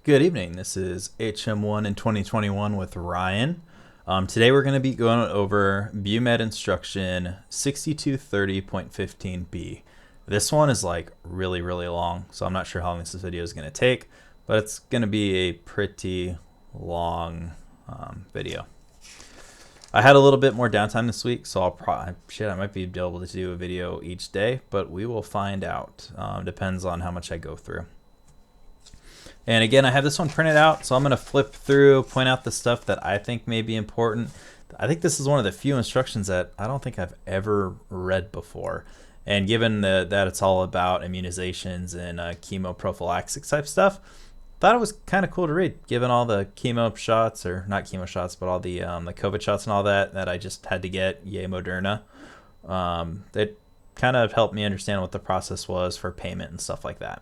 Good evening. This is HM1 in 2021 with Ryan. Today we're going to be going over BUMED instruction 6230.15b. This one is like really long, so I'm not sure how long this video is going to take, but it's going to be a pretty long video. I had a little bit more downtime this week, so I might be able to do a video each day, but we will find out. Depends on how much I go through. And again, I have this one printed out, so I'm going to flip through, point out the stuff that I think may be important. I think this is one of the few instructions that I don't think I've ever read before. And given that it's all about immunizations and chemoprophylaxis type stuff, thought it was kind of cool to read, given all the chemo shots, or not chemo shots, but all the COVID shots and all that I just had to get, yay Moderna. It kind of helped me understand what the process was for payment and stuff like that.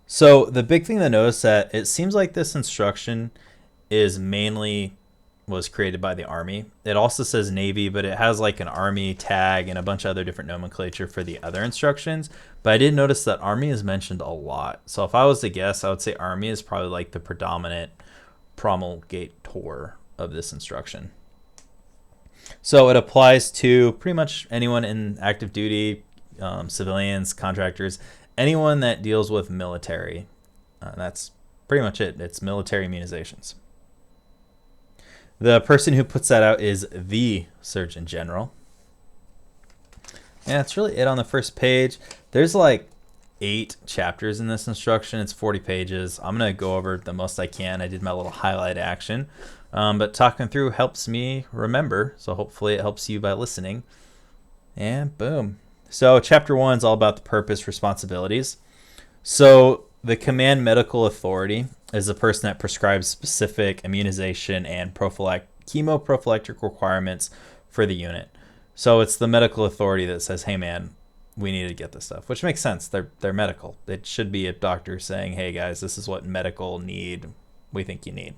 So the big thing to notice that it seems like this instruction was created by the Army. It also says Navy, but it has like an Army tag and a bunch of other different nomenclature for the other instructions. But I did notice that Army is mentioned a lot. So if I was to guess, I would say Army is probably like the predominant promulgator of this instruction. So it applies to pretty much anyone in active duty, civilians, contractors, anyone that deals with military. That's pretty much it. It's military immunizations. The person who puts that out is the Surgeon General. And that's really it on the first page. There's like 8 chapters in this instruction. It's 40 pages. I'm going to go over the most I can. I did my little highlight action. But talking through helps me remember. So hopefully it helps you by listening. And boom. So chapter 1 is all about the purpose, responsibilities. So the command medical authority is the person that prescribes specific immunization and chemoprophylactic requirements for the unit. So it's the medical authority that says, hey man, we need to get this stuff, which makes sense. They're medical. It should be a doctor saying, hey guys, this is what medical need we think you need.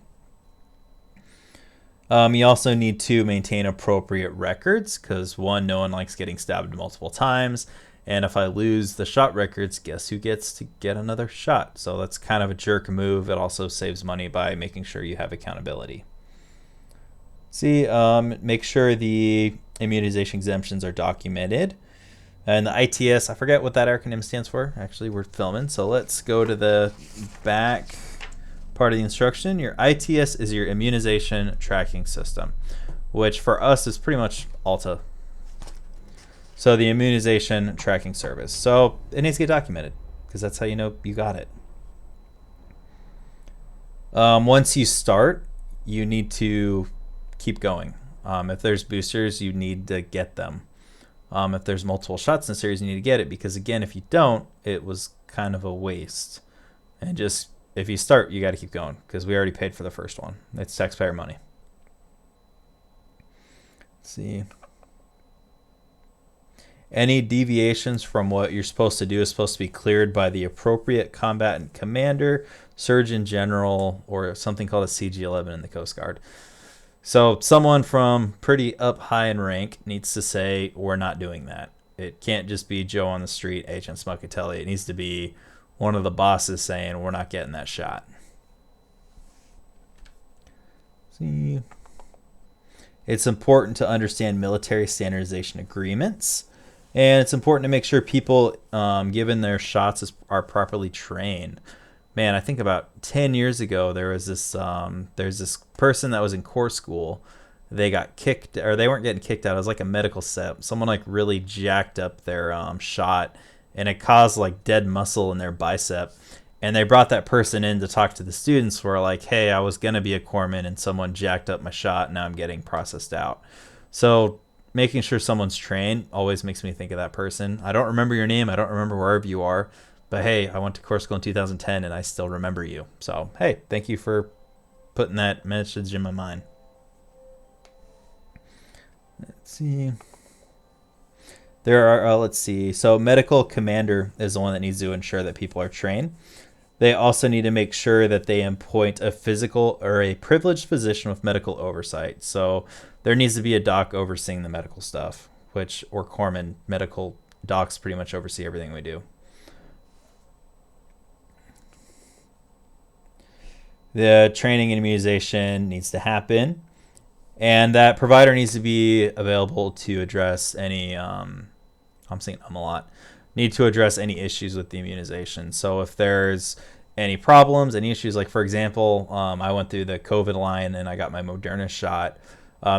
You also need to maintain appropriate records because no one likes getting stabbed multiple times. And if I lose the shot records, guess who gets to get another shot? So that's kind of a jerk move. It also saves money by making sure you have accountability. Make sure the immunization exemptions are documented. And the ITS, I forget what that acronym stands for. Actually, we're filming. So let's go to the back part of the instruction. Your ITS is your immunization tracking system, which for us is pretty much ALTA. So the immunization tracking service. So it needs to get documented because that's how you know you got it. Once you start, you need to keep going. If there's boosters, you need to get them. If there's multiple shots in the series, you need to get it because again, if you don't, it was kind of a waste. And just if you start, you got to keep going because we already paid for the first one. It's taxpayer money. Let's see. Any deviations from what you're supposed to do is supposed to be cleared by the appropriate combatant commander, surgeon general, or something called a CG-11 in the Coast Guard. So someone from pretty up high in rank needs to say, we're not doing that. It can't just be Joe on the street, Agent Smuckatelli. It needs to be one of the bosses saying, we're not getting that shot. It's important to understand military standardization agreements. And it's important to make sure people, given their shots, are properly trained. Man, I think about 10 years ago, there's this person that was in core school. They got kicked, or they weren't getting kicked out. It was like a medical set. Someone like really jacked up their shot, and it caused like dead muscle in their bicep. And they brought that person in to talk to the students who were like, hey, I was going to be a corpsman and someone jacked up my shot. And now I'm getting processed out. So making sure someone's trained always makes me think of that person. I don't remember your name. I don't remember wherever you are. But hey, I went to core school in 2010 and I still remember you. So, hey, thank you for putting that message in my mind. Let's see. So medical commander is the one that needs to ensure that people are trained. They also need to make sure that they appoint a physical or a privileged position with medical oversight. So there needs to be a doc overseeing the medical stuff, or corpsman. Medical docs pretty much oversee everything we do. the training and immunization needs to happen, and that provider needs to be available to address any, I'm saying a lot, need to address any issues with the immunization. So if there's any problems, any issues, like for example, I went through the COVID line and I got my Moderna shot.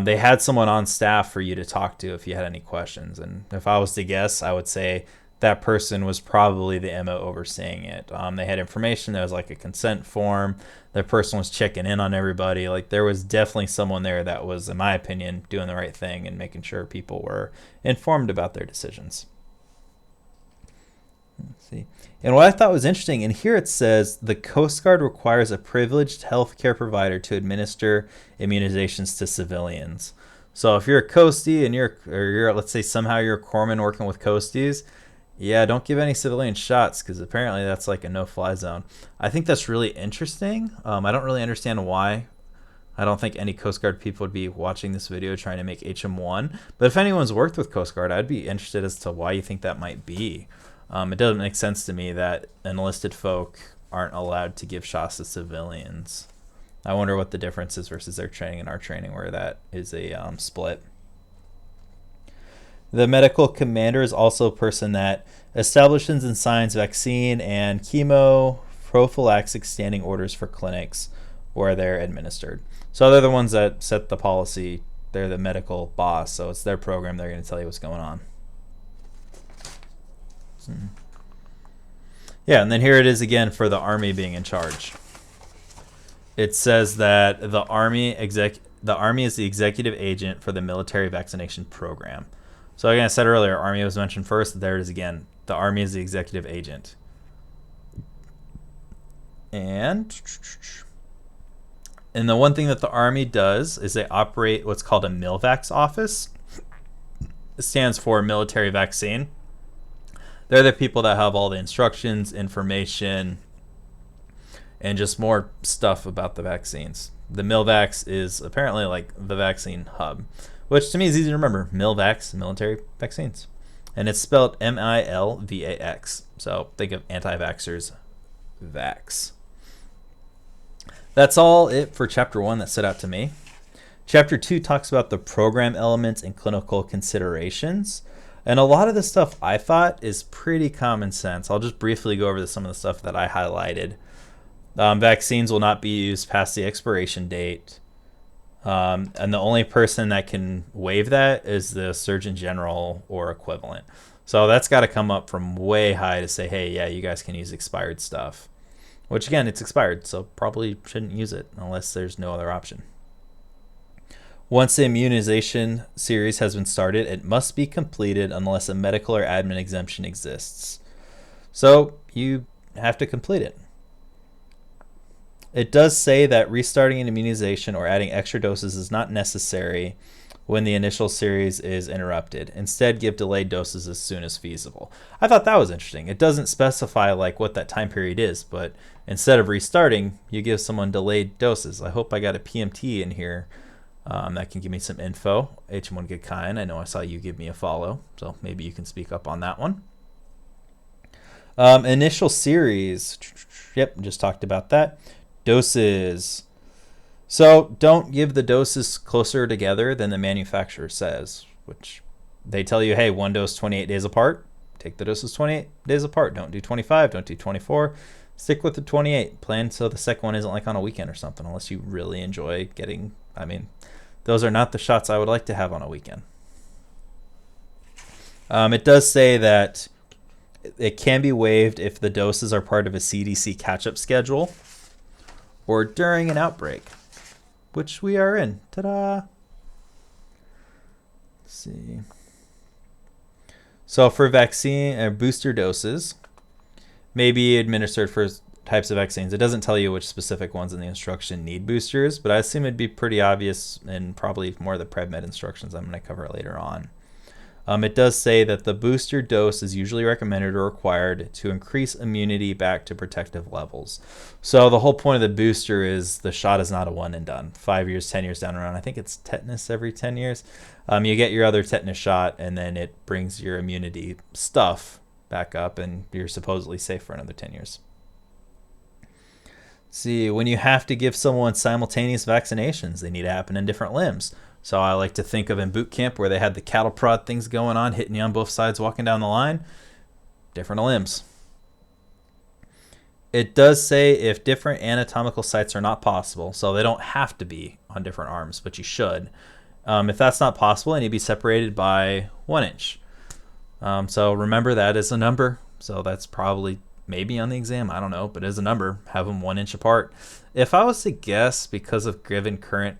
They had someone on staff for you to talk to if you had any questions. And if I was to guess, I would say that person was probably the MO overseeing it. They had information. There was like a consent form. That person was checking in on everybody. Like there was definitely someone there that was, in my opinion, doing the right thing and making sure people were informed about their decisions. Let's see. And what I thought was interesting, and here it says the Coast Guard requires a privileged healthcare provider to administer immunizations to civilians. So if you're a coastie and you're let's say somehow you're a corpsman working with coasties, yeah, don't give any civilian shots because apparently that's like a no-fly zone. I think that's really interesting. I don't really understand why. I don't think any Coast Guard people would be watching this video trying to make HM1. But if anyone's worked with Coast Guard, I'd be interested as to why you think that might be. It doesn't make sense to me that enlisted folk aren't allowed to give shots to civilians. I wonder what the difference is versus their training and our training, where that is a split. The medical commander is also a person that establishes and signs vaccine and chemo prophylactic standing orders for clinics where they're administered. So they're the ones that set the policy. They're the medical boss, so it's their program. They're going to tell you what's going on. Yeah, and then here it is again for the Army being in charge. It says that the Army is the executive agent for the military vaccination program. So again, I said earlier, Army was mentioned first. There it is again. The Army is the executive agent. And the one thing that the Army does is they operate what's called a MILVAX office. It stands for military vaccine. They're the people that have all the instructions, information, and just more stuff about the vaccines. The MILVAX is apparently like the vaccine hub, which to me is easy to remember. MILVAX, military vaccines. And it's spelled MILVAX. So think of anti-vaxxers, vax. That's all it for Chapter 1 that stood out to me. Chapter 2 talks about the program elements and clinical considerations. And a lot of the stuff I thought is pretty common sense. I'll just briefly go over some of the stuff that I highlighted. Vaccines will not be used past the expiration date. And the only person that can waive that is the Surgeon General or equivalent. So that's got to come up from way high to say, hey, yeah, you guys can use expired stuff. Which, again, it's expired, so probably shouldn't use it unless there's no other option. Once the immunization series has been started, it must be completed unless a medical or admin exemption exists. So you have to complete it. It does say that restarting an immunization or adding extra doses is not necessary when the initial series is interrupted. Instead, give delayed doses as soon as feasible. I thought that was interesting. It doesn't specify like what that time period is, but instead of restarting, you give someone delayed doses. I hope I got a PMT in here that can give me some info. HM1 Good Kind, I know I saw you give me a follow, so maybe you can speak up on that one. Initial series, yep, just talked about that. Doses. So don't give the doses closer together than the manufacturer says, which they tell you, hey, one dose 28 days apart. Take the doses 28 days apart. Don't do 25, don't do 24. Stick with the 28. Plan so the second one isn't like on a weekend or something, unless you really enjoy getting, those are not the shots I would like to have on a weekend. It does say that it can be waived if the doses are part of a CDC catch-up schedule or during an outbreak, which we are in. Ta-da! Let's see. So for vaccine or booster doses, may be administered for types of vaccines. It doesn't tell you which specific ones in the instruction need boosters, but I assume it'd be pretty obvious and probably more of the PrevMed instructions I'm going to cover later on. It does say that the booster dose is usually recommended or required to increase immunity back to protective levels. So the whole point of the booster is the shot is not a one and done. 5 years, 10 years down the road, I think it's tetanus every 10 years. You get your other tetanus shot, and then it brings your immunity stuff back up, and you're supposedly safe for another 10 years. See, when you have to give someone simultaneous vaccinations, they need to happen in different limbs. So I like to think of in boot camp where they had the cattle prod things going on, hitting you on both sides walking down the line, different limbs. It does say if different anatomical sites are not possible, so they don't have to be on different arms, but you should. If that's not possible, they need to be separated by 1 inch. So remember that is a number. So that's probably maybe on the exam, I don't know, but as a number, have them 1 inch apart. If I was to guess, because of given current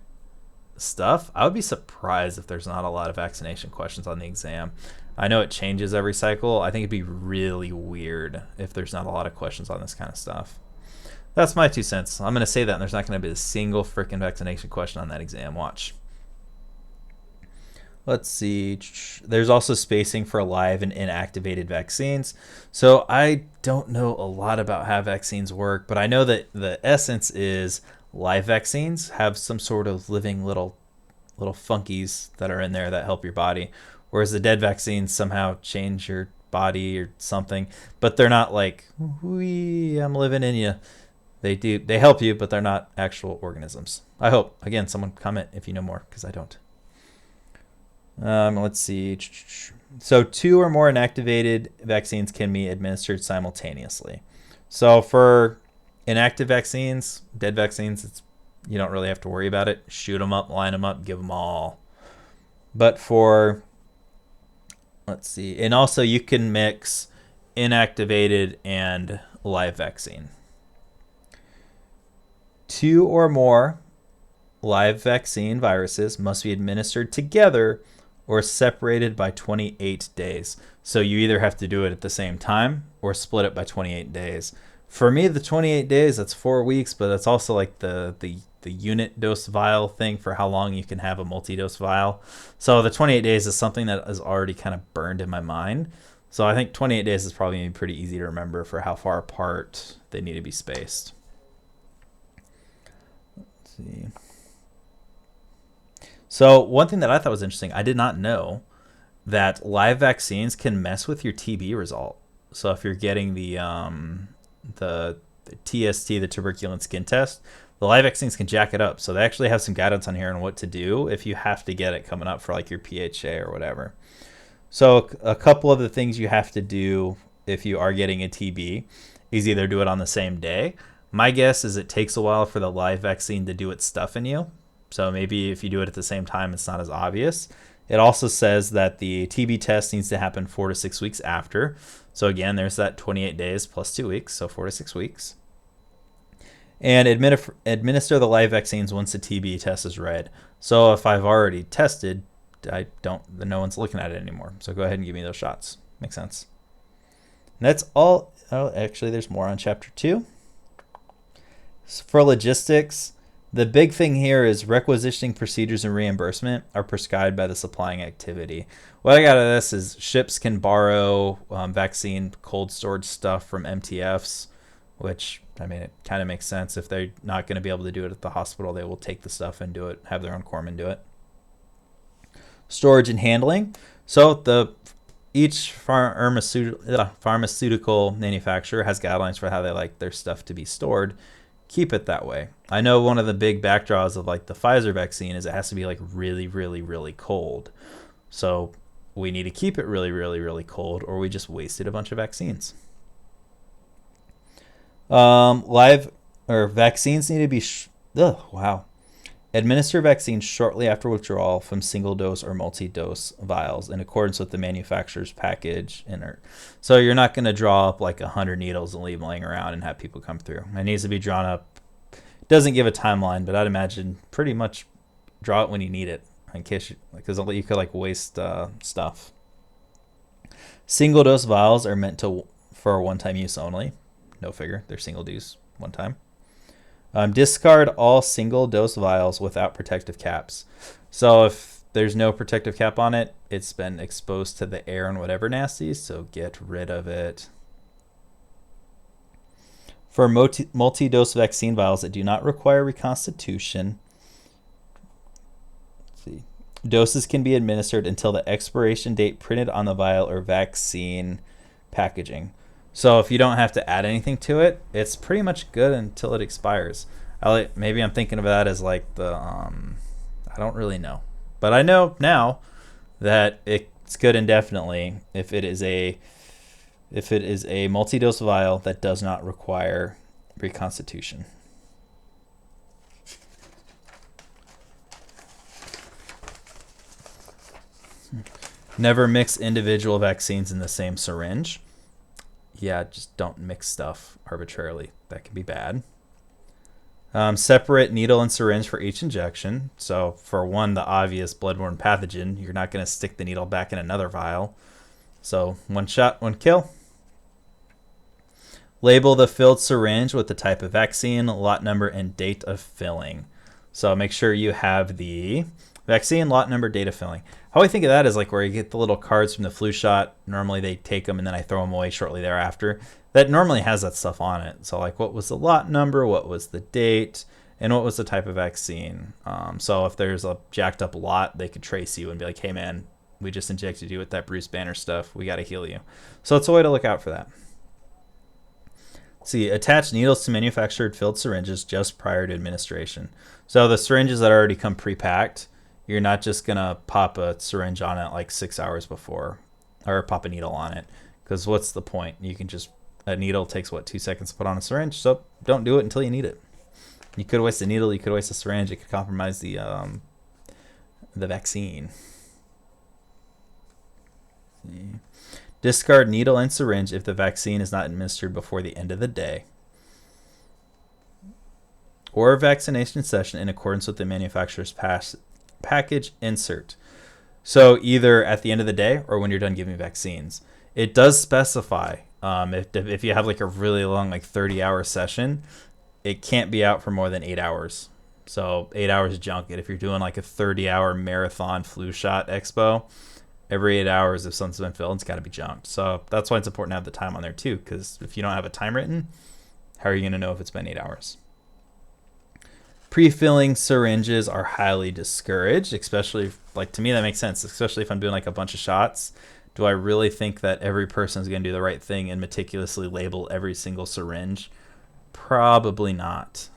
stuff, I would be surprised if there's not a lot of vaccination questions on the exam. I know it changes every cycle. I think it'd be really weird if there's not a lot of questions on this kind of stuff. That's my 2 cents. I'm going to say that, and there's not going to be a single freaking vaccination question on that exam. Watch. Let's see. There's also spacing for live and inactivated vaccines. So I don't know a lot about how vaccines work, but I know that the essence is live vaccines have some sort of living little funkies that are in there that help your body, whereas the dead vaccines somehow change your body or something, but they're not like, wee, I'm living in you. They help you, but they're not actual organisms. I hope. Again, someone comment if you know more, because I don't. Let's see. So 2 or more inactivated vaccines can be administered simultaneously. So for inactive vaccines, dead vaccines, you don't really have to worry about it. Shoot them up, line them up, give them all. But for, let's see, and also you can mix inactivated and live vaccine. 2 or more live vaccine viruses must be administered together or separated by 28 days. So you either have to do it at the same time or split it by 28 days. For me, the 28 days, that's 4 weeks, but that's also like the unit dose vial thing for how long you can have a multi-dose vial. So the 28 days is something that is already kind of burned in my mind. So I think 28 days is probably pretty easy to remember for how far apart they need to be spaced. Let's see. So one thing that I thought was interesting, I did not know that live vaccines can mess with your TB result. So if you're getting the TST, the tuberculin skin test, the live vaccines can jack it up. So they actually have some guidance on here on what to do if you have to get it coming up for like your PHA or whatever. So a couple of the things you have to do if you are getting a TB is either do it on the same day. My guess is it takes a while for the live vaccine to do its stuff in you. So maybe if you do it at the same time, it's not as obvious. It also says that the TB test needs to happen 4 to 6 weeks after. So again, there's that 28 days plus 2 weeks, so 4 to 6 weeks. And administer the live vaccines once the TB test is read. So if I've already tested, no one's looking at it anymore. So go ahead and give me those shots. Makes sense. And that's all. Oh, actually, there's more on chapter 2. For logistics, the big thing here is requisitioning procedures and reimbursement are prescribed by the supplying activity. What I got out of this is ships can borrow vaccine cold storage stuff from MTFs, which, I mean, it kind of makes sense. If they're not going to be able to do it at the hospital, they will take the stuff and do it, have their own corpsmen do it. Storage and handling. So each pharmaceutical manufacturer has guidelines for how they like their stuff to be stored. Keep it that way. I know one of the big backdraws of like the Pfizer vaccine is it has to be like really, really, really cold. So we need to keep it really, really, really cold, or we just wasted a bunch of vaccines. Vaccines need to be administer vaccines shortly after withdrawal from single dose or multi-dose vials in accordance with the manufacturer's package insert. So you're not going to draw up like 100 needles and leave them laying around and have people come through. It needs to be drawn up. It doesn't give a timeline, but I'd imagine pretty much draw it when you need it, in case because you could like waste stuff. Single dose vials are meant for one-time use only. No figure, they're single use one time. Discard all single dose vials without protective caps. So if there's no protective cap on it, it's been exposed to the air and whatever nasties, so get rid of it. For multi-dose vaccine vials that do not require reconstitution, doses can be administered until the expiration date printed on the vial or vaccine packaging. So if you don't have to add anything to it, it's pretty much good until it expires. Maybe I'm thinking of that as like the I don't really know, but I know now that it's good indefinitely if it is a multi-dose vial that does not require reconstitution. Never mix individual vaccines in the same syringe. Yeah, just don't mix stuff arbitrarily. That can be bad. Separate needle and syringe for each injection. So for one, the obvious bloodborne pathogen, you're not going to stick the needle back in another vial. So one shot, one kill. Label the filled syringe with the type of vaccine, lot number, and date of filling. So make sure you have the vaccine, lot number, date of filling. How I think of that is like where you get the little cards from the flu shot. Normally they take them and then I throw them away shortly thereafter. That normally has that stuff on it. So like what was the lot number, what was the date, and what was the type of vaccine. So if there's a jacked up lot, they could trace you and be like, hey man, we just injected you with that Bruce Banner stuff. We got to heal you. So it's a way to look out for that. See, attach needles to manufactured filled syringes just prior to administration. So the syringes that already come pre-packed, you're not just going to pop a syringe on it like 6 hours before, or pop a needle on it, because what's the point? You can just, a needle takes, 2 seconds to put on a syringe, so don't do it until you need it. You could waste a needle, you could waste a syringe, it could compromise the vaccine. Discard needle and syringe if the vaccine is not administered before the end of the day, or vaccination session in accordance with the manufacturer's package insert. So either at the end of the day or when you're done giving vaccines. It does specify if you have like a really long, like 30-hour session, it can't be out for more than 8 hours. So 8 hours junk it. If you're doing like a 30-hour marathon flu shot expo, every 8 hours, if something's been filled, it's got to be junked. So that's why it's important to have the time on there too, because if you don't have a time written, how are you going to know if it's been 8 hours? Pre-filling syringes are highly discouraged, especially, like, to me that makes sense, especially if I'm doing like a bunch of shots. Do I really think that every person is going to do the right thing and meticulously label every single syringe? Probably not.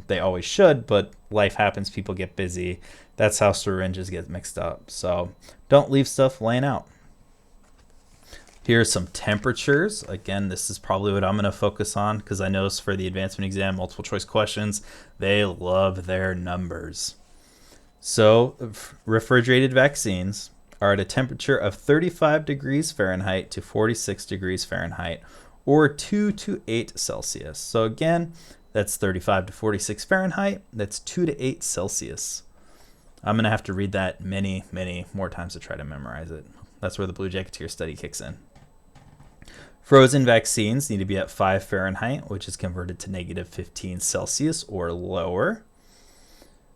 They always should, but life happens, people get busy. That's how syringes get mixed up. So don't leave stuff laying out. Here's some temperatures. Again, this is probably what I'm going to focus on because I noticed for the advancement exam, multiple choice questions, they love their numbers. So refrigerated vaccines are at a temperature of 35 degrees Fahrenheit to 46 degrees Fahrenheit, or 2 to 8 Celsius. So again, that's 35 to 46 Fahrenheit. That's 2 to 8 Celsius. I'm going to have to read that many, many more times to try to memorize it. That's where the Blue Jacketeer study kicks in. Frozen vaccines need to be at 5 Fahrenheit, which is converted to negative 15 Celsius or lower.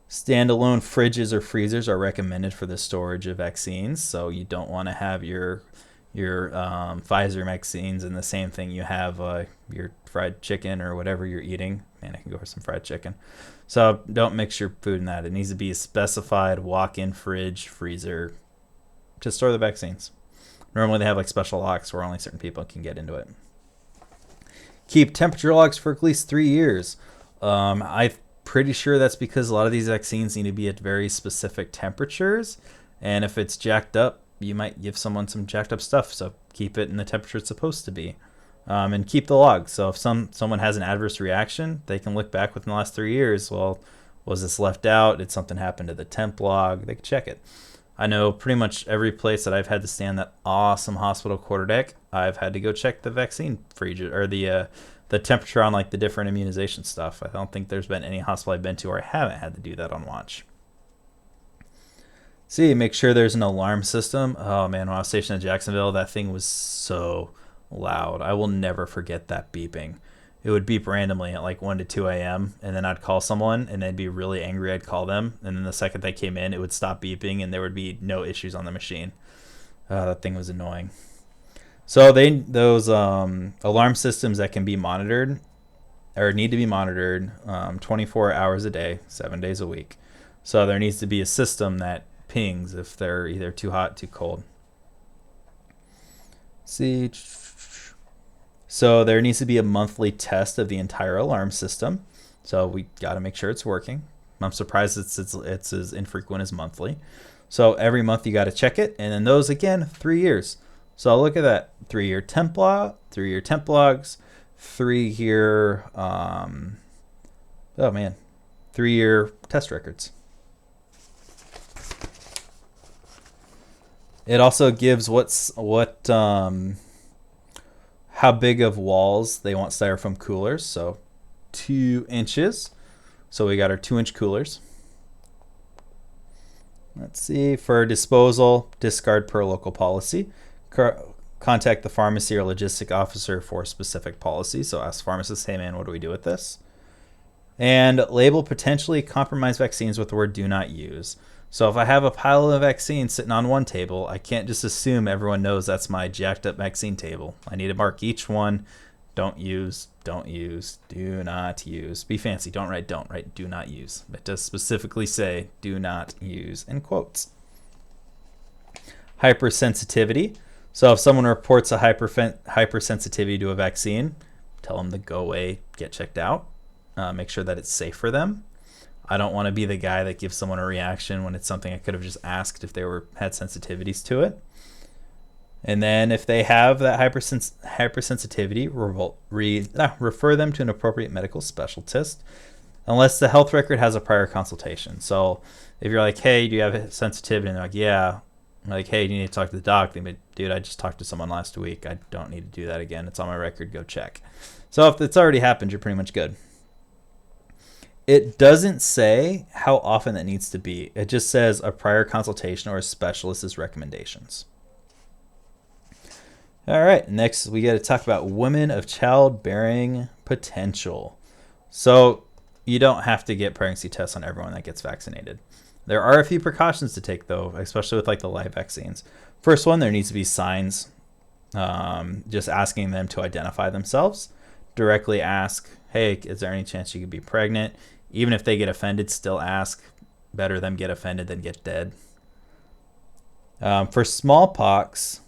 Standalone fridges or freezers are recommended for the storage of vaccines. So you don't want to have your Pfizer vaccines in the same thing you have your fried chicken or whatever you're eating. Man, I can go for some fried chicken. So don't mix your food in that. It needs to be a specified walk-in fridge, freezer to store the vaccines. Normally they have like special locks where only certain people can get into it. Keep temperature logs for at least 3 years. I'm pretty sure that's because a lot of these vaccines need to be at very specific temperatures. And if it's jacked up, you might give someone some jacked up stuff. So keep it in the temperature it's supposed to be. And keep the log. So if someone has an adverse reaction, they can look back within the last 3 years. Well, was this left out? Did something happen to the temp log? They can check it. I know pretty much every place that I've had to stand that awesome hospital quarterdeck, I've had to go check the vaccine freezer or the temperature on like the different immunization stuff. I don't think there's been any hospital I've been to where I haven't had to do that on watch. See, make sure there's an alarm system. Oh man, when I was stationed in Jacksonville, that thing was so loud. I will never forget that beeping. It would beep randomly at like 1 to 2 a.m. and then I'd call someone and they'd be really angry. I'd call them, and then the second they came in, it would stop beeping and there would be no issues on the machine. That thing was annoying. So those alarm systems that can be monitored or need to be monitored 24 hours a day, 7 days a week. So there needs to be a system that pings if they're either too hot, too cold. See, So there needs to be a monthly test of the entire alarm system. So we got to make sure it's working. I'm surprised it's as infrequent as monthly. So every month you got to check it. And then those, again, 3 years. So look at that. 3-year temp log, 3-year temp logs, 3-year, 3-year test records. It also gives how big of walls they want styrofoam coolers. So 2 inches. So we got our 2-inch coolers. Let's see, for disposal, discard per local policy. Contact the pharmacy or logistic officer for specific policy. So ask pharmacists, hey man, what do we do with this? And label potentially compromised vaccines with the word do not use. So if I have a pile of vaccines sitting on one table, I can't just assume everyone knows that's my jacked up vaccine table. I need to mark each one. Don't use, don't use, do not use. Be fancy. Don't write do not use. It does specifically say do not use in quotes. Hypersensitivity. So if someone reports a hypersensitivity to a vaccine, tell them to go away, get checked out. Make sure that it's safe for them. I don't want to be the guy that gives someone a reaction when it's something I could have just asked if they had sensitivities to it. And then if they have that hypersensitivity, refer them to an appropriate medical specialist unless the health record has a prior consultation. So if you're like, hey, do you have a sensitivity? And they're like, yeah. I'm like, hey, do you need to talk to the doc? They be, dude, I just talked to someone last week. I don't need to do that again. It's on my record. Go check. So if it's already happened, you're pretty much good. It doesn't say how often that needs to be. It just says a prior consultation or a specialist's recommendations. All right, next we got to talk about women of childbearing potential. So you don't have to get pregnancy tests on everyone that gets vaccinated. There are a few precautions to take, though, especially with like the live vaccines. First one, there needs to be signs, just asking them to identify themselves. Directly ask, hey, is there any chance you could be pregnant? Even if they get offended, still ask. Better them get offended than get dead. For smallpox,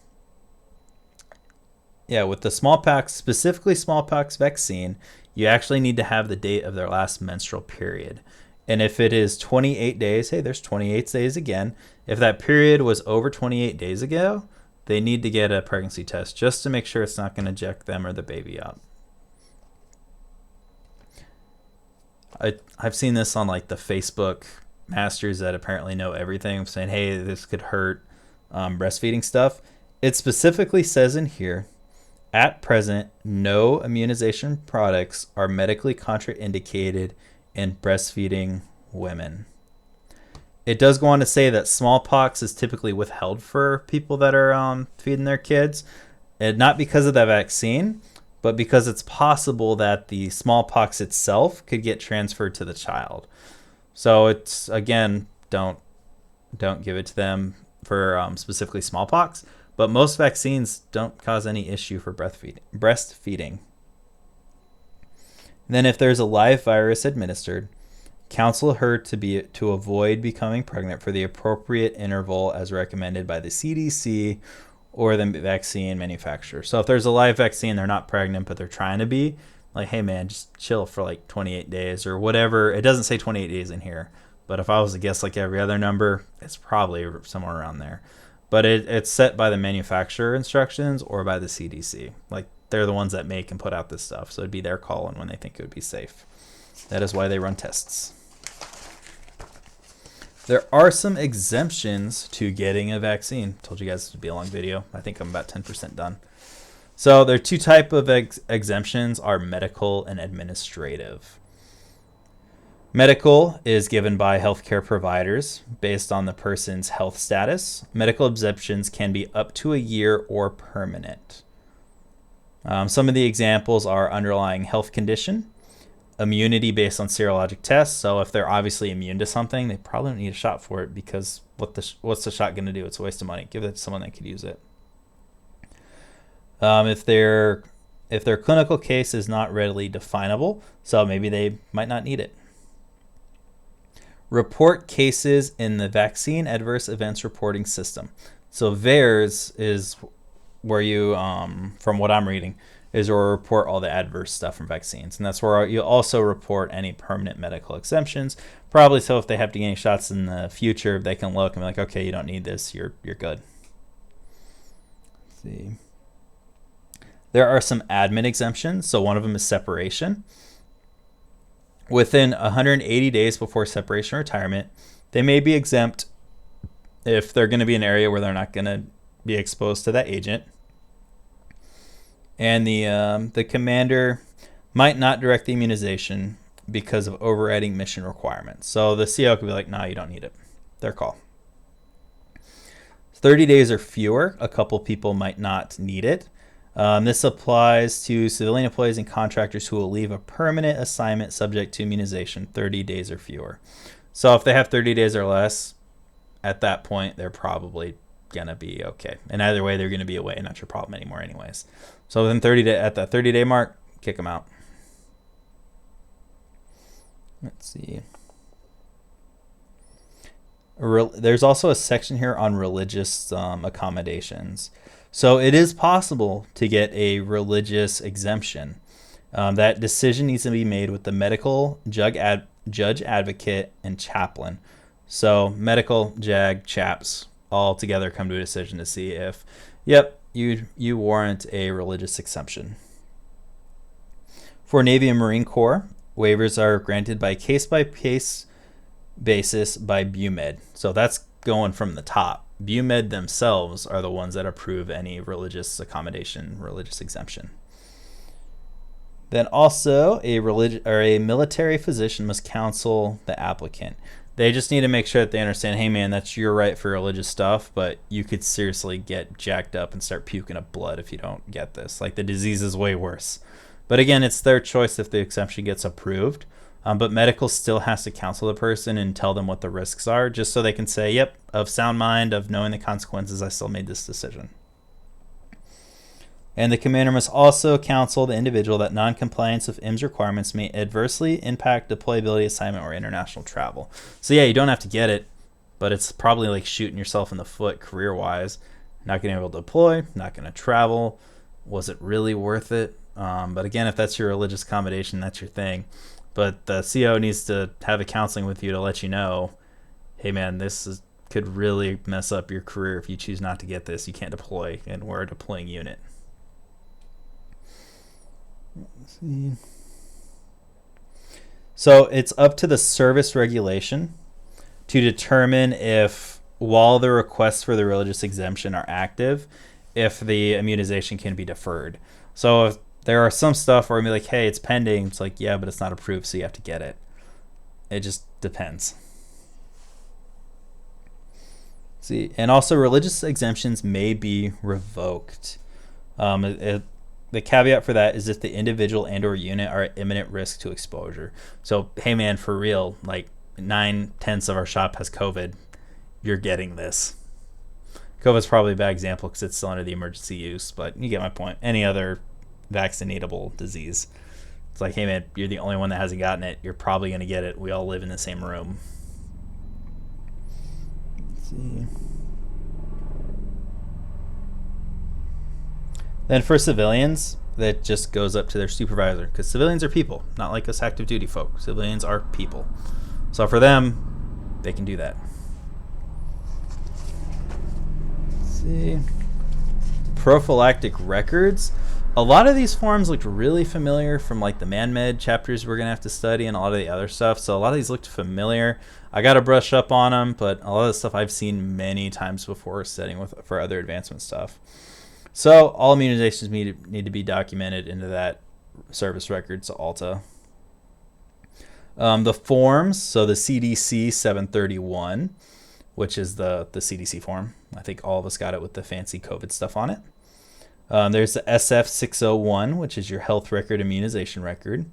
with the smallpox, specifically smallpox vaccine, you actually need to have the date of their last menstrual period. And if it is 28 days, hey, there's 28 days again. If that period was over 28 days ago, they need to get a pregnancy test just to make sure it's not going to jack them or the baby up. I've seen this on like the Facebook masters that apparently know everything, saying, hey, this could hurt breastfeeding stuff. It specifically says in here, at present, no immunization products are medically contraindicated in breastfeeding women. It does go on to say that smallpox is typically withheld for people that are feeding their kids, and not because of the vaccine, but because it's possible that the smallpox itself could get transferred to the child. So it's, again, don't give it to them for specifically smallpox, but most vaccines don't cause any issue for breastfeeding. Then if there's a live virus administered, counsel her to avoid becoming pregnant for the appropriate interval as recommended by the CDC or the vaccine manufacturer. So if there's a live vaccine, they're not pregnant, but they're trying to be, like, hey man, just chill for like 28 days or whatever. It doesn't say 28 days in here, but if I was to guess like every other number, it's probably somewhere around there. But it's set by the manufacturer instructions or by the CDC. Like, they're the ones that make and put out this stuff. So it'd be their call on when they think it would be safe. That is why they run tests. There are some exemptions to getting a vaccine. Told you guys it would be a long video. I think I'm about 10% done. So there are two types of exemptions, are medical and administrative. Medical is given by healthcare providers based on the person's health status. Medical exemptions can be up to a year or permanent. Some of the examples are underlying health condition, immunity based on serologic tests. So if they're obviously immune to something, they probably don't need a shot for it, because what's the shot going to do? It's a waste of money. Give it to someone that could use it. If their clinical case is not readily definable, so maybe they might not need it. Report cases in the Vaccine Adverse Events Reporting System. So VAERS is where you, from what I'm reading, is where we'll report all the adverse stuff from vaccines. And that's where you'll also report any permanent medical exemptions. Probably so if they have to get any shots in the future, they can look and be like, okay, you don't need this, you're good. Let's see. There are some admin exemptions. So one of them is separation. Within 180 days before separation or retirement, they may be exempt if they're going to be in an area where they're not going to be exposed to that agent. And the commander might not direct the immunization because of overriding mission requirements. So the CO could be like, no, you don't need it. Their call. 30 days or fewer, a couple people might not need it. This applies to civilian employees and contractors who will leave a permanent assignment subject to immunization 30 days or fewer. So if they have 30 days or less, at that point, they're probably going to be okay. And either way, they're going to be away. Not your problem anymore anyways. So within 30 day, at that 30-day mark, kick them out. Let's see. There's also a section here on religious accommodations. So it is possible to get a religious exemption. That decision needs to be made with the medical, judge advocate, and chaplain. So medical, JAG, chaps, all together come to a decision to see if, yep, you warrant a religious exemption. For Navy and Marine Corps, waivers are granted by case-by-case basis by BUMED. So that's going from the top. BUMED themselves are the ones that approve any religious accommodation, religious exemption. Then also a military physician must counsel the applicant. They just need to make sure that they understand, hey man, that's your right for religious stuff, but you could seriously get jacked up and start puking up blood if you don't get this. Like the disease is way worse. But again, it's their choice if the exemption gets approved. But medical still has to counsel the person and tell them what the risks are, just so they can say, yep, of sound mind, of knowing the consequences, I still made this decision. And the commander must also counsel the individual that non-compliance with IMS requirements may adversely impact deployability, assignment, or international travel. So yeah, you don't have to get it, but it's probably like shooting yourself in the foot career-wise. Not going to be able to deploy, not going to travel. Was it really worth it? But again, if that's your religious accommodation, that's your thing. But the CO needs to have a counseling with you to let you know, hey man, could really mess up your career if you choose not to get this. You can't deploy, and we're a deploying unit. Let's see. So it's up to the service regulation to determine if, while the requests for the religious exemption are active, if the immunization can be deferred. So if there are some stuff where I'm like, hey, it's pending. It's like, yeah, but it's not approved, so you have to get it. It just depends. See, and also religious exemptions may be revoked. The caveat for that is if the individual and or unit are at imminent risk to exposure. So, hey man, for real, like 9/10 of our shop has COVID. You're getting this. COVID's probably a bad example because it's still under the emergency use, but you get my point. Any other vaccinatable disease, it's like, hey man, you're the only one that hasn't gotten it, you're probably going to get it. We all live in the same room. Let's see. Then for civilians, that just goes up to their supervisor, because civilians are people, not like us active duty folk. Civilians are people, so for them, they can do that. Let's see. Prophylactic records. A lot of these forms looked really familiar from like the ManMed chapters we're going to have to study and a lot of the other stuff. So a lot of these looked familiar. I got to brush up on them, but a lot of the stuff I've seen many times before studying for other advancement stuff. So all immunizations need to be documented into that service records, ALTA. The forms, so the CDC 731, which is the CDC form. I think all of us got it with the fancy COVID stuff on it. There's the SF 601, which is your health record immunization record.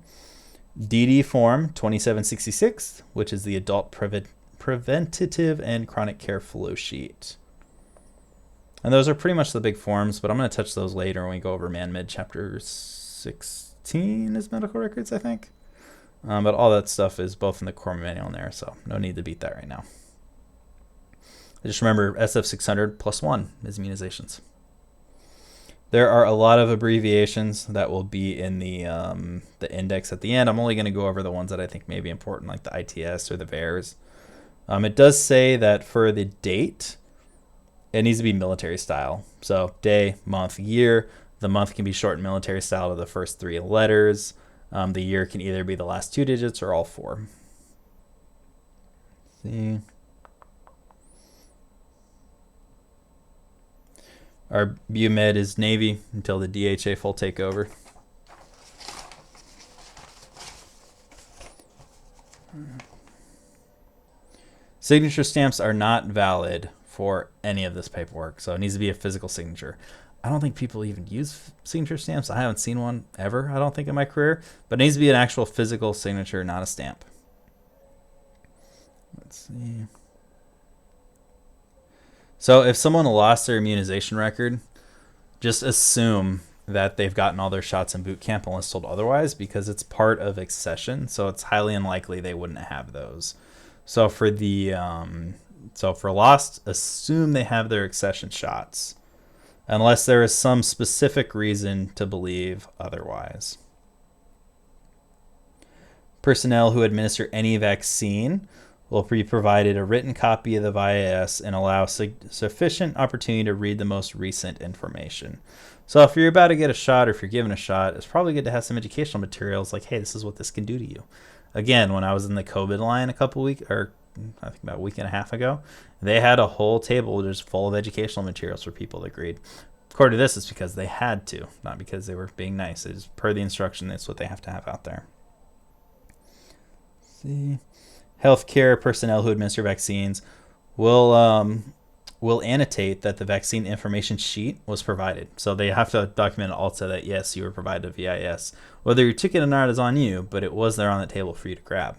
DD form 2766, which is the adult preventative and chronic care flow sheet. And those are pretty much the big forms, but I'm going to touch those later when we go over ManMed chapter 16 is medical records, I think. But all that stuff is both in the core manual in there, so no need to beat that right now. Just remember SF 600 plus 1 is immunizations. There are a lot of abbreviations that will be in the index at the end. I'm only going to go over the ones that I think may be important, like the ITS or the VARs. It does say that for the date, it needs to be military style. So day, month, year. The month can be shortened military style to the first 3 letters. The year can either be the last 2 digits or all 4. Let's see. Our BUMED is Navy until the DHA full takeover. Signature stamps are not valid for any of this paperwork, so it needs to be a physical signature. I don't think people even use signature stamps. I haven't seen one ever, I don't think, in my career, but it needs to be an actual physical signature, not a stamp. Let's see. So if someone lost their immunization record, just assume that they've gotten all their shots in boot camp unless told otherwise, because it's part of accession, so it's highly unlikely they wouldn't have those. So for the for lost, assume they have their accession shots, unless there is some specific reason to believe otherwise. Personnel who administer any vaccine will be provided a written copy of the VIS and allow sufficient opportunity to read the most recent information. So if you're about to get a shot, or if you're given a shot, it's probably good to have some educational materials like, hey, this is what this can do to you. Again, when I was in the COVID line I think about a week and a half ago, they had a whole table just full of educational materials for people to read. According to this, it's because they had to, not because they were being nice. It is per the instruction. That's what they have to have out there. Let's see. Healthcare personnel who administer vaccines will annotate that the vaccine information sheet was provided. So they have to document also that, yes, you were provided a VIS. Whether you took it or not is on you, but it was there on the table for you to grab.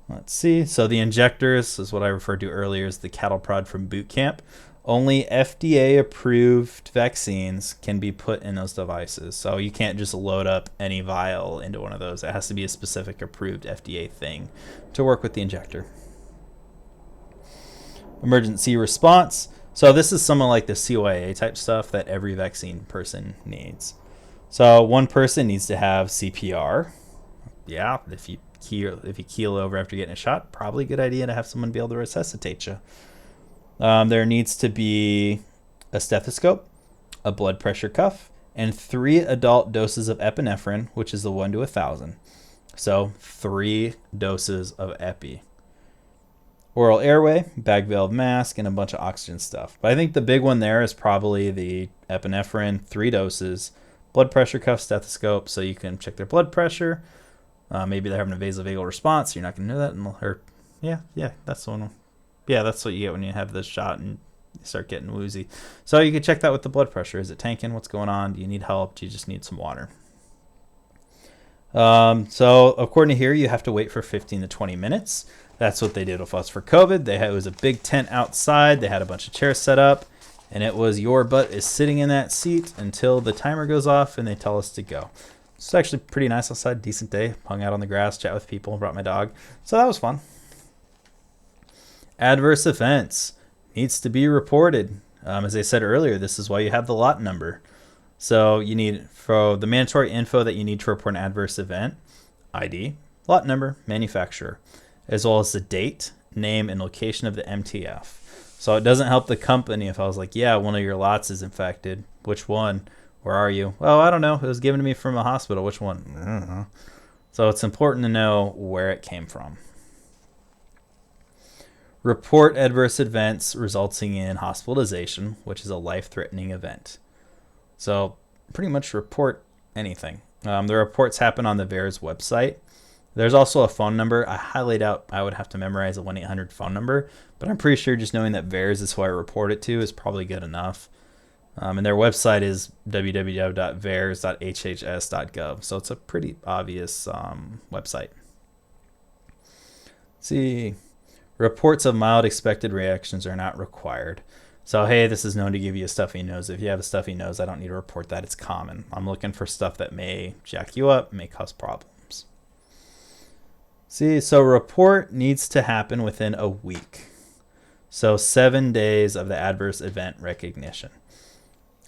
Let's see. So the injectors is what I referred to earlier as the cattle prod from boot camp. Only FDA-approved vaccines can be put in those devices. So you can't just load up any vial into one of those. It has to be a specific approved FDA thing to work with the injector. Emergency response. So this is something like the CYA type stuff that every vaccine person needs. So one person needs to have CPR. Yeah, if you keel over after getting a shot, probably a good idea to have someone be able to resuscitate you. There needs to be a stethoscope, a blood pressure cuff, and 3 adult doses of epinephrine, which is the 1 to 1,000. So 3 doses of epi. Oral airway, bag valve mask, and a bunch of oxygen stuff. But I think the big one there is probably the epinephrine, 3 doses, blood pressure cuff, stethoscope, so you can check their blood pressure. Maybe they're having a vasovagal response. You're not going to know that. Yeah, that's the one. Yeah, that's what you get when you have this shot and you start getting woozy. So you can check that with the blood pressure. Is it tanking? What's going on? Do you need help? Do you just need some water? So according to here, you have to wait for 15 to 20 minutes. That's what they did with us for COVID. It was a big tent outside. They had a bunch of chairs set up, and it was your butt is sitting in that seat until the timer goes off and they tell us to go. It's actually pretty nice outside, decent day. Hung out on the grass, chat with people, brought my dog. So that was fun. Adverse events needs to be reported. As I said earlier, this is why you have the lot number. So you need, for the mandatory info that you need to report an adverse event, ID, lot number, manufacturer, as well as the date, name, and location of the MTF. So it doesn't help the company if I was like, yeah, one of your lots is infected. Which one? Where are you? Well, I don't know. It was given to me from a hospital. Which one? I don't know. So it's important to know where it came from. Report adverse events resulting in hospitalization, which is a life-threatening event. So pretty much report anything. The reports happen on the VAERS website. There's also a phone number. I highly doubt I would have to memorize a 1-800 phone number, but I'm pretty sure just knowing that VAERS is who I report it to is probably good enough. And their website is www.vaers.hhs.gov. So it's a pretty obvious website. Let's see. Reports of mild expected reactions are not required. So, hey, this is known to give you a stuffy nose. If you have a stuffy nose, I don't need to report that. It's common. I'm looking for stuff that may jack you up, may cause problems. See, so report needs to happen within a week. So 7 days of the adverse event recognition.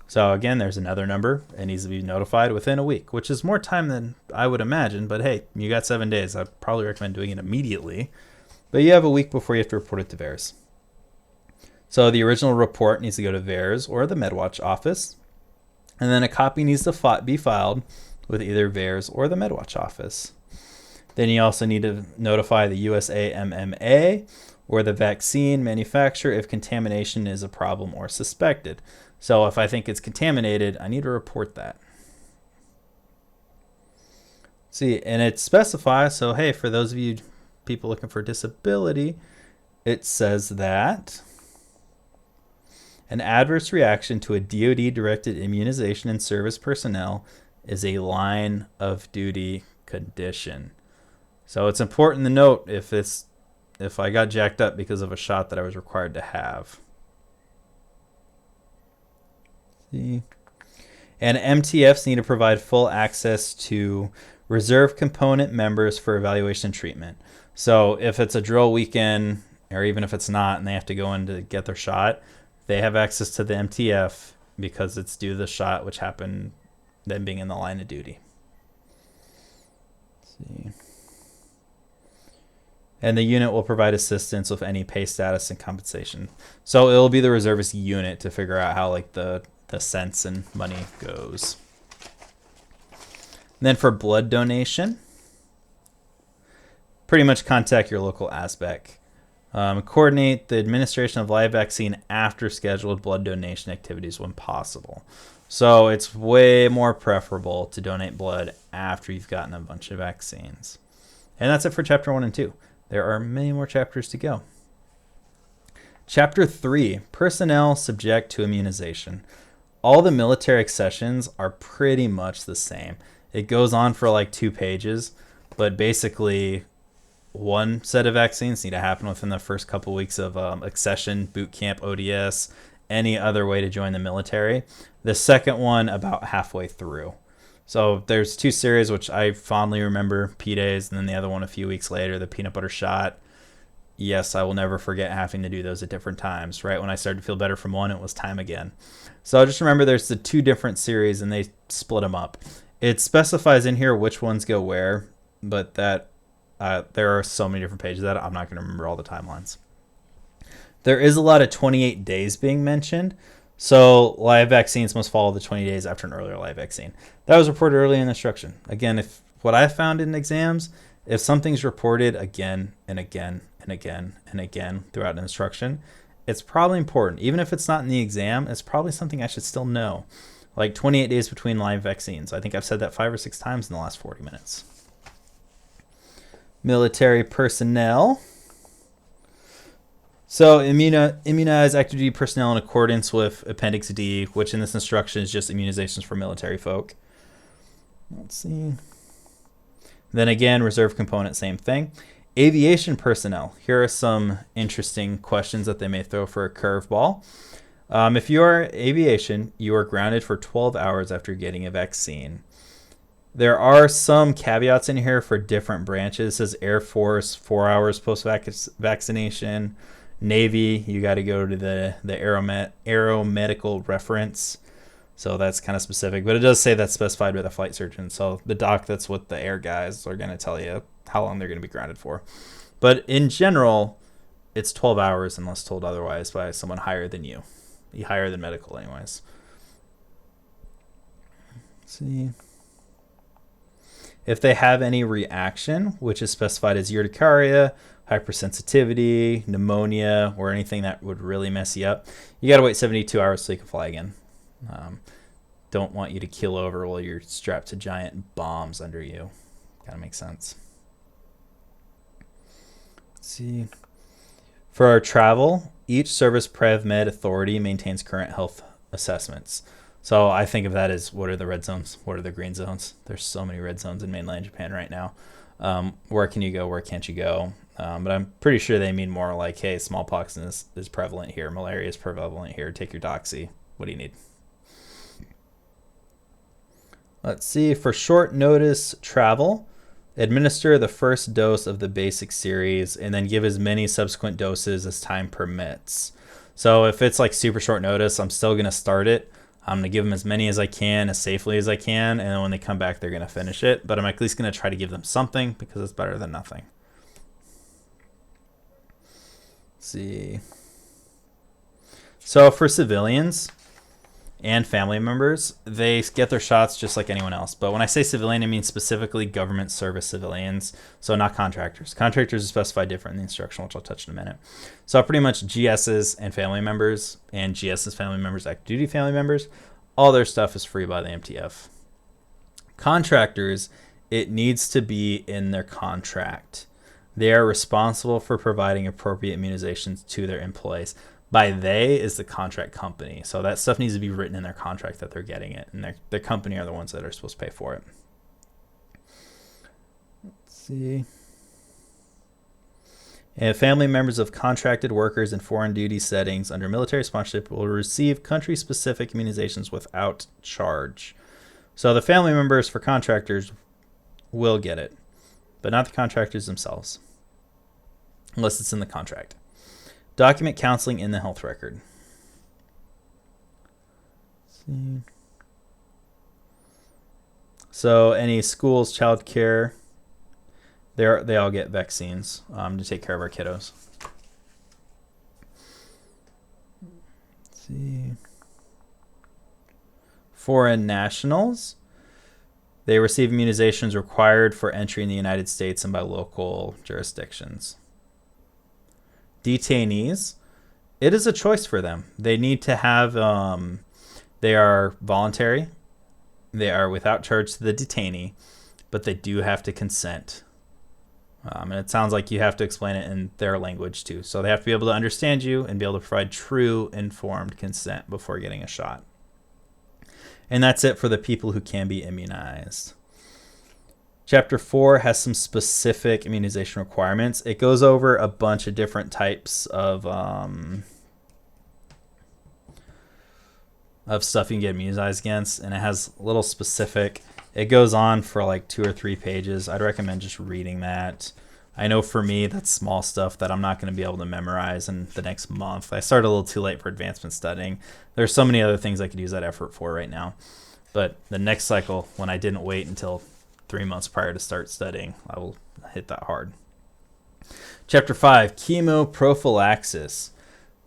So again, there's another number. It needs to be notified within a week, which is more time than I would imagine. But hey, you got 7 days. I'd probably recommend doing it immediately. But you have a week before you have to report it to VAERS. So the original report needs to go to VAERS or the MedWatch office. And then a copy needs to be filed with either VAERS or the MedWatch office. Then you also need to notify the USAMMA or the vaccine manufacturer if contamination is a problem or suspected. So if I think it's contaminated, I need to report that. See, and it specifies, so hey, for those of you people looking for disability, it says that an adverse reaction to a DoD-directed immunization in service personnel is a line of duty condition. So it's important to note if I got jacked up because of a shot that I was required to have. See? And MTFs need to provide full access to reserve component members for evaluation and treatment. So if it's a drill weekend, or even if it's not, and they have to go in to get their shot, they have access to the MTF because it's due to the shot, which happened them being in the line of duty. Let's see. And the unit will provide assistance with any pay status and compensation. So it'll be the reservist unit to figure out how like the cents and money goes. And then for blood donation, pretty much contact your local ASBEC. Coordinate the administration of live vaccine after scheduled blood donation activities when possible. So it's way more preferable to donate blood after you've gotten a bunch of vaccines. And that's it for chapter 1 and 2. There are many more chapters to go. Chapter 3, personnel subject to immunization. All the military accessions are pretty much the same. It goes on for like 2 pages, but basically one set of vaccines need to happen within the first couple weeks of accession, boot camp, ODS, any other way to join the military. The second one about halfway through. So there's 2 series, which I fondly remember, P-Days, and then the other one a few weeks later, the peanut butter shot. Yes, I will never forget having to do those at different times. Right when I started to feel better from one, it was time again. So just remember there's the 2 different series, and they split them up. It specifies in here which ones go where, but that there are so many different pages that I'm not going to remember all the timelines. There is a lot of 28 days being mentioned. So live vaccines must follow the 20 days after an earlier live vaccine. That was reported early in the instruction. Again, if what I found in exams, if something's reported again and again and again and again throughout an instruction, it's probably important. Even if it's not in the exam, it's probably something I should still know. Like 28 days between live vaccines. I think I've said that 5 or 6 times in the last 40 minutes. Military personnel. So immunize active duty personnel in accordance with Appendix D, which in this instruction is just immunizations for military folk. Let's see. Then again, reserve component, same thing. Aviation personnel. Here are some interesting questions that they may throw for a curveball. If you are aviation, you are grounded for 12 hours after getting a vaccine. There are some caveats in here for different branches. It says Air Force, 4 hours post-vaccination. Navy, you got to go to the aeromedical reference. So that's kind of specific. But it does say that's specified by the flight surgeon. So the doc that's with the air guys are going to tell you how long they're going to be grounded for. But in general, it's 12 hours unless told otherwise by someone higher than you. Higher than medical anyways. Let's see. If they have any reaction, which is specified as urticaria, hypersensitivity, pneumonia, or anything that would really mess you up, you got to wait 72 hours so you can fly again. Don't want you to keel over while you're strapped to giant bombs under you. Kind of makes sense. Let's see. For our travel, each service PrevMed authority maintains current health assessments. So I think of that as, what are the red zones? What are the green zones? There's so many red zones in mainland Japan right now. Where can you go? Where can't you go? But I'm pretty sure they mean more like, hey, smallpox is prevalent here. Malaria is prevalent here. Take your doxy. What do you need? Let's see. For short notice travel, administer the first dose of the basic series and then give as many subsequent doses as time permits. So if it's like super short notice, I'm still going to start it. I'm going to give them as many as I can, as safely as I can, and then when they come back, they're going to finish it. But I'm at least going to try to give them something because it's better than nothing. Let's see. So for civilians and family members, they get their shots just like anyone else. But when I say civilian, I mean specifically government service civilians, so not contractors. Contractors are specified different in the instruction, which I'll touch in a minute. So pretty much GSs and family members, and GSs, family members, active duty family members, all their stuff is free by the MTF. Contractors, it needs to be in their contract. They are responsible for providing appropriate immunizations to their employees. By they is the contract company. So that stuff needs to be written in their contract that they're getting it. And their company are the ones that are supposed to pay for it. Let's see. And family members of contracted workers in foreign duty settings under military sponsorship will receive country-specific immunizations without charge. So the family members for contractors will get it, but not the contractors themselves, unless it's in the contract. Document counseling in the health record. Let's see. So any schools, childcare, they all get vaccines to take care of our kiddos. Let's see. Foreign nationals, they receive immunizations required for entry in the United States and by local jurisdictions. Detainees, it is a choice for them. They need to have, they are voluntary. They are without charge to the detainee, but they do have to consent. And it sounds like you have to explain it in their language too. So they have to be able to understand you and be able to provide true informed consent before getting a shot. And that's it for the people who can be immunized. Chapter 4 has some specific immunization requirements. It goes over a bunch of different types of stuff you can get immunized against, and it has a little specific. It goes on for like 2 or 3 pages. I'd recommend just reading that. I know for me, that's small stuff that I'm not going to be able to memorize in the next month. I started a little too late for advancement studying. There's so many other things I could use that effort for right now. But the next cycle, when I didn't wait until 3 months prior to start studying, I will hit that hard. Chapter 5, chemoprophylaxis,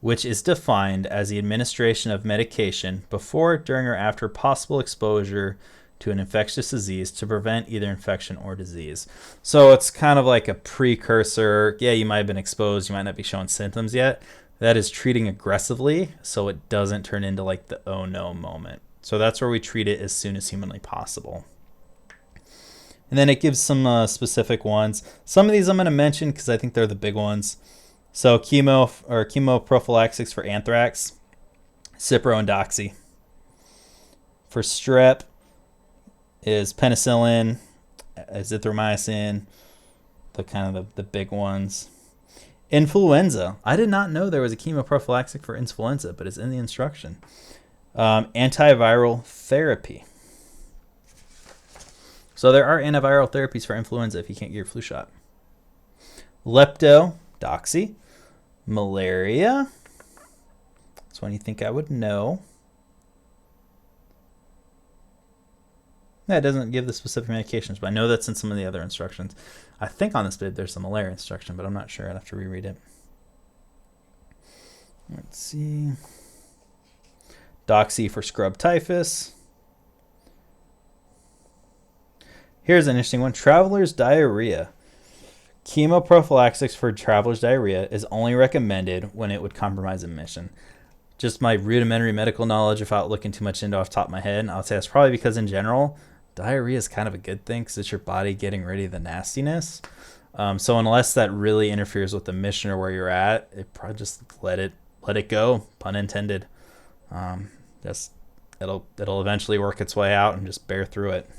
which is defined as the administration of medication before, during, or after possible exposure to an infectious disease to prevent either infection or disease. So it's kind of like a precursor. Yeah, you might have been exposed. You might not be showing symptoms yet. That is treating aggressively so it doesn't turn into like the oh no moment. So that's where we treat it as soon as humanly possible. And then it gives some specific ones. Some of these I'm going to mention because I think they're the big ones. So chemoprophylaxis for anthrax, Cipro and Doxy. For strep is penicillin, azithromycin, the big ones. Influenza. I did not know there was a chemoprophylaxis for influenza, but it's in the instruction. Antiviral therapy. So there are antiviral therapies for influenza if you can't get your flu shot. Lepto, Doxy. Malaria. That's one you think I would know. That doesn't give the specific medications, but I know that's in some of the other instructions. I think on this bid there's a malaria instruction, but I'm not sure. I'd have to reread it. Let's see. Doxy for scrub typhus. Here's an interesting one. Traveler's diarrhea. Chemoprophylaxis for traveler's diarrhea is only recommended when it would compromise a mission. Just my rudimentary medical knowledge without looking too much into off the top of my head, I would say that's probably because in general, diarrhea is kind of a good thing because it's your body getting rid of the nastiness. So unless that really interferes with the mission or where you're at, it probably just let it go, pun intended. It'll eventually work its way out and just bear through it.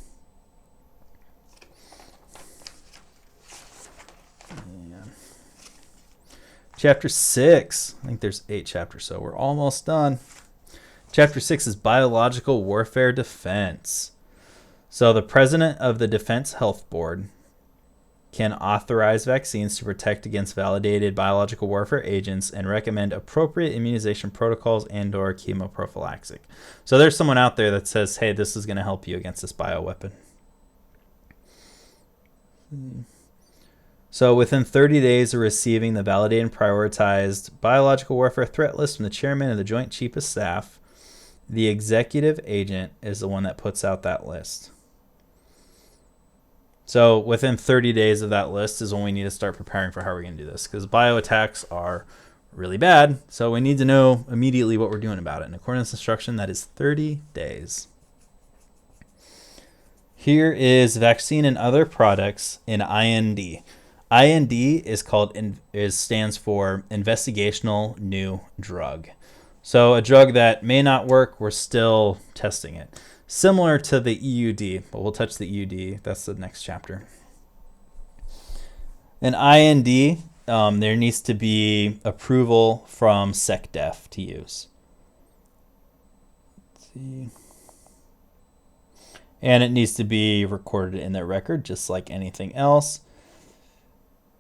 Chapter 6. I think there's 8 chapters, so we're almost done. Chapter 6 is biological warfare defense. So the president of the Defense Health Board can authorize vaccines to protect against validated biological warfare agents and recommend appropriate immunization protocols and/or chemoprophylaxis. So there's someone out there that says, hey, this is going to help you against this bioweapon. So within 30 days of receiving the validated and prioritized biological warfare threat list from the chairman of the Joint Chiefs of Staff, the executive agent is the one that puts out that list. So within 30 days of that list is when we need to start preparing for how we're going to do this, because bio attacks are really bad. So we need to know immediately what we're doing about it. And according to this instruction, that is 30 days. Here is vaccine and other products in IND. IND stands for investigational new drug. So a drug that may not work, we're still testing it. Similar to the EUD, but we'll touch the EUD. That's the next chapter. An IND, there needs to be approval from SecDef to use. Let's see. And it needs to be recorded in their record, just like anything else.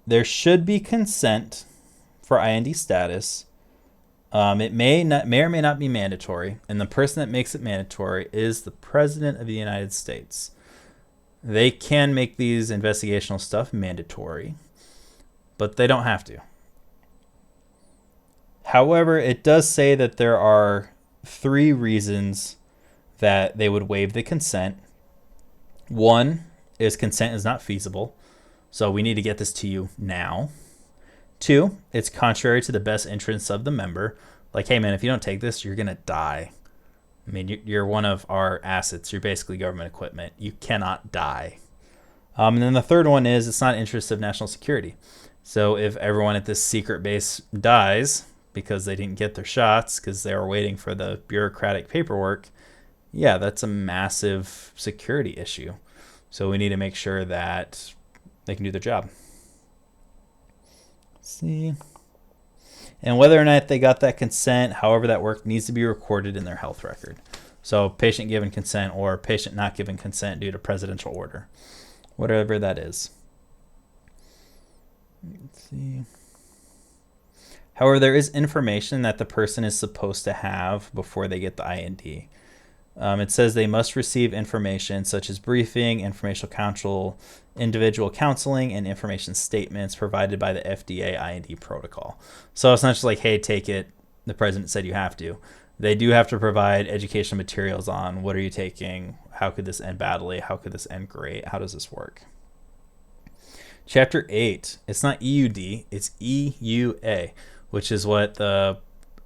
There should be consent for IND status. It may or may not be mandatory, and the person that makes it mandatory is the President of the United States. They can make these investigational stuff mandatory, but they don't have to. However, it does say that there are 3 reasons that they would waive the consent. One is consent is not feasible, so we need to get this to you now. 2, it's contrary to the best interests of the member. Like, hey, man, if you don't take this, you're going to die. I mean, you're one of our assets. You're basically government equipment. You cannot die. And then the third one is it's not in interest of national security. So if everyone at this secret base dies because they didn't get their shots because they were waiting for the bureaucratic paperwork, yeah, that's a massive security issue. So we need to make sure that they can do their job. See, and whether or not they got that consent, however that worked, needs to be recorded in their health record. So patient given consent or patient not given consent due to presidential order, whatever that is. Let's see. However, there is information that the person is supposed to have before they get the IND. It says they must receive information such as briefing, informational counsel, individual counseling, and information statements provided by the FDA IND protocol. So it's not just like, hey, take it. The president said you have to. They do have to provide educational materials on what are you taking, how could this end badly, how could this end great, how does this work. Chapter 8, it's not EUD, it's EUA, which is what to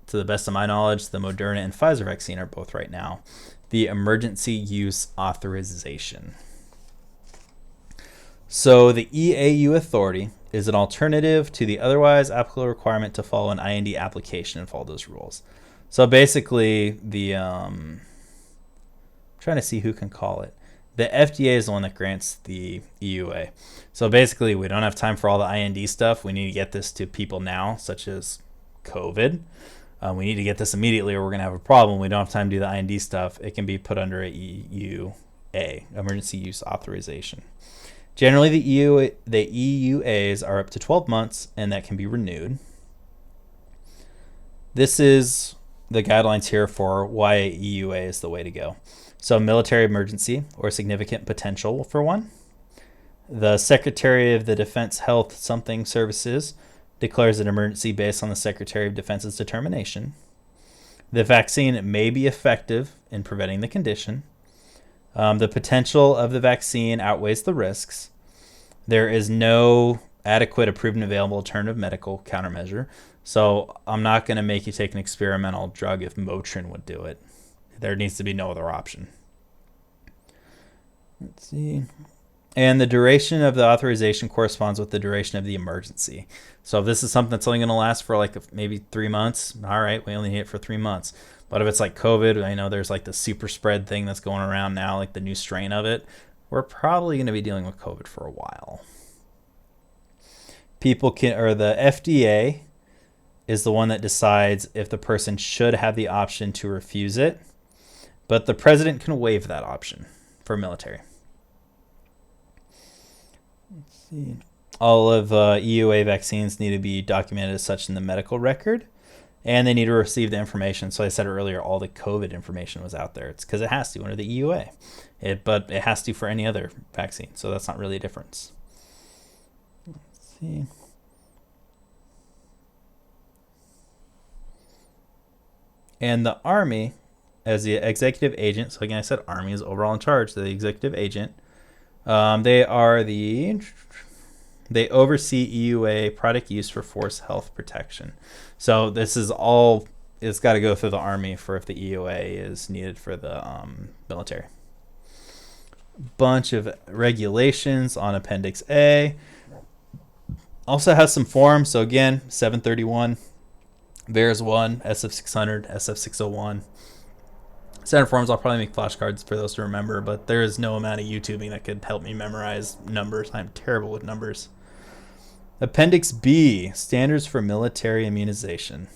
the best of my knowledge, the Moderna and Pfizer vaccine are both right now. The emergency use authorization. So the EAU authority is an alternative to the otherwise applicable requirement to follow an IND application and follow those rules. So basically, I'm trying to see who can call it. The FDA is the one that grants the EUA. So basically, we don't have time for all the IND stuff. We need to get this to people now, such as COVID. We need to get this immediately or we're going to have a problem. We don't have time to do the IND stuff. It can be put under a EUA, emergency use authorization. Generally, the EUAs are up to 12 months, and that can be renewed. This is the guidelines here for why a EUA is the way to go. So military emergency or significant potential for one. The Secretary of the Defense Health Something Services declares an emergency based on the Secretary of Defense's determination. The vaccine may be effective in preventing the condition. The potential of the vaccine outweighs the risks. There is no adequate approved and available alternative medical countermeasure. So I'm not going to make you take an experimental drug if Motrin would do it. There needs to be no other option. Let's see. And the duration of the authorization corresponds with the duration of the emergency. So if this is something that's only going to last for like maybe 3 months, all right, we only need it for 3 months. But if it's like COVID, I know there's like the super spread thing that's going around now, like the new strain of it. We're probably going to be dealing with COVID for a while. The FDA is the one that decides if the person should have the option to refuse it, but the president can waive that option for military. Let's see. All of EUA vaccines need to be documented as such in the medical record, and they need to receive the information. So I said earlier, all the COVID information was out there. It's because it has to under the EUA, but it has to for any other vaccine. So that's not really a difference. Let's see. And the Army, as the executive agent, so again, I said Army is overall in charge, the executive agent. They oversee EUA product use for force health protection. So this is all, it's got to go through the Army for if the EUA is needed for the military. Bunch of regulations on Appendix A. Also has some forms. So again, 731, VAERS 1, SF600, SF601. Standard forms, I'll probably make flashcards for those to remember, but there is no amount of YouTubing that could help me memorize numbers. I'm terrible with numbers. Appendix B, standards for military immunization.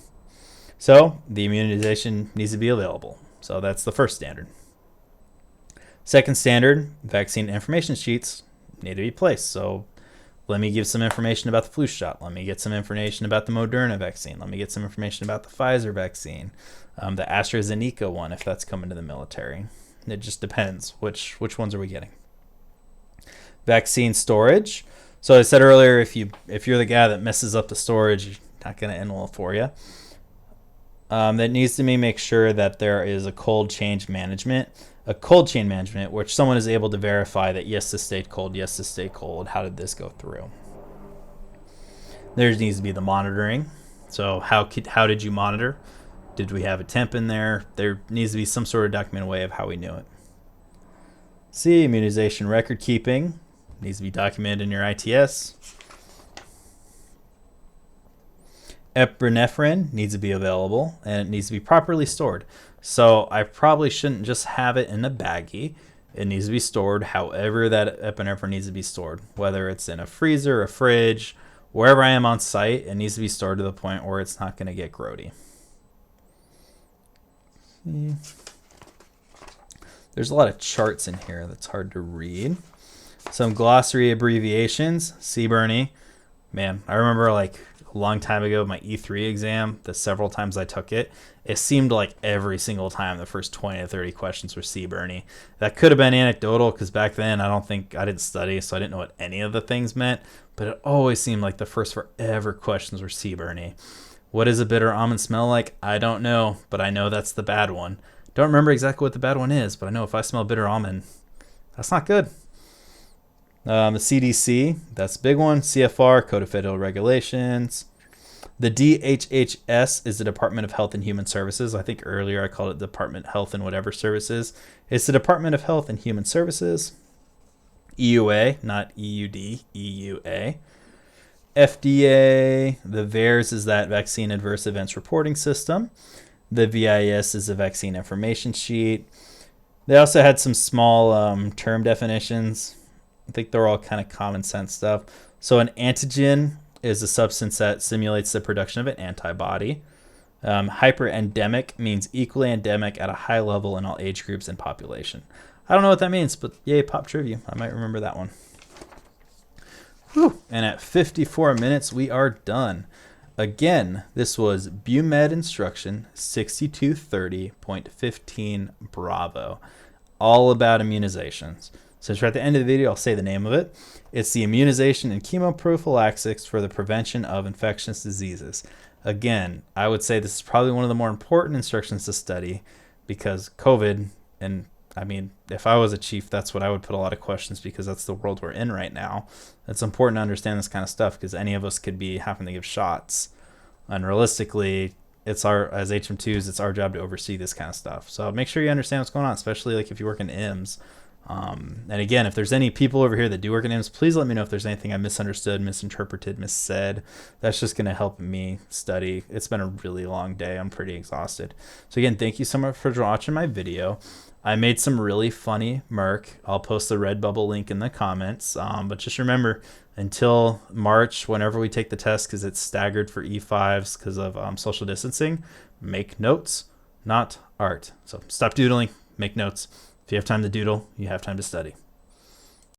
So the immunization needs to be available. So that's the first standard. Second standard, vaccine information sheets need to be placed. So let me give some information about the flu shot. Let me get some information about the Moderna vaccine. Let me get some information about the Pfizer vaccine, the AstraZeneca one, if that's coming to the military. It just depends. Which ones are we getting? Vaccine storage. So I said earlier, if you're the guy that messes up the storage, not going to end well for you. That needs to make sure that there is a cold chain management, which someone is able to verify that yes, this stayed cold, yes, this stayed cold. How did this go through? There needs to be the monitoring. So how did you monitor? Did we have a temp in there? There needs to be some sort of documented way of how we knew it. C, immunization record keeping needs to be documented in your ITS. Epinephrine needs to be available, and it needs to be properly stored. So I probably shouldn't just have it in a baggie. It needs to be stored however that epinephrine needs to be stored, whether it's in a freezer, a fridge, wherever I am on site. It needs to be stored to the point where it's not going to get grody. There's a lot of charts in here that's hard to read. Some glossary abbreviations. CBRNE. Man, I remember like a long time ago, my E3 exam, the several times I took it, it seemed like every single time the first 20 to 30 questions were CBRNE. That could have been anecdotal because back then I didn't study, so I didn't know what any of the things meant, but it always seemed like the first forever questions were CBRNE. What does a bitter almond smell like? I don't know, but I know that's the bad one. Don't remember exactly what the bad one is, but I know if I smell bitter almond, that's not good. The CDC, that's a big one. CFR, Code of Federal Regulations. The DHHS is the Department of Health and Human Services. I think earlier I called it Department of Health and whatever services. It's the Department of Health and Human Services. EUA, not EUD, EUA. FDA, the VAERS is that Vaccine Adverse Events Reporting System. The VIS is the Vaccine Information Sheet. They also had some small term definitions. I think they're all kind of common sense stuff. So an antigen is a substance that simulates the production of an antibody. Hyperendemic means equally endemic at a high level in all age groups and population. I don't know what that means, but yay, pop trivia. I might remember that one. Whew. And at 54 minutes, we are done. Again, this was BUMED Instruction 6230.15 Bravo, all about immunizations. Since we're at the end of the video, I'll say the name of it. It's the immunization and chemoprophylaxis for the prevention of infectious diseases. Again, I would say this is probably one of the more important instructions to study because COVID, and I mean, if I was a chief, that's what I would put a lot of questions because that's the world we're in right now. It's important to understand this kind of stuff because any of us could be having to give shots. And realistically, as HM2s, it's our job to oversee this kind of stuff. So make sure you understand what's going on, especially like if you work in IMS. And again, if there's any people over here that do work in IMS, please let me know if there's anything I misunderstood, misinterpreted, missaid. That's just going to help me study. It's been a really long day. I'm pretty exhausted. So again, thank you so much for watching my video. I made some really funny merc. I'll post the Redbubble link in the comments. But just remember, until March, whenever we take the test, because it's staggered for E5s because of social distancing, make notes, not art. So stop doodling, make notes. If you have time to doodle, you have time to study.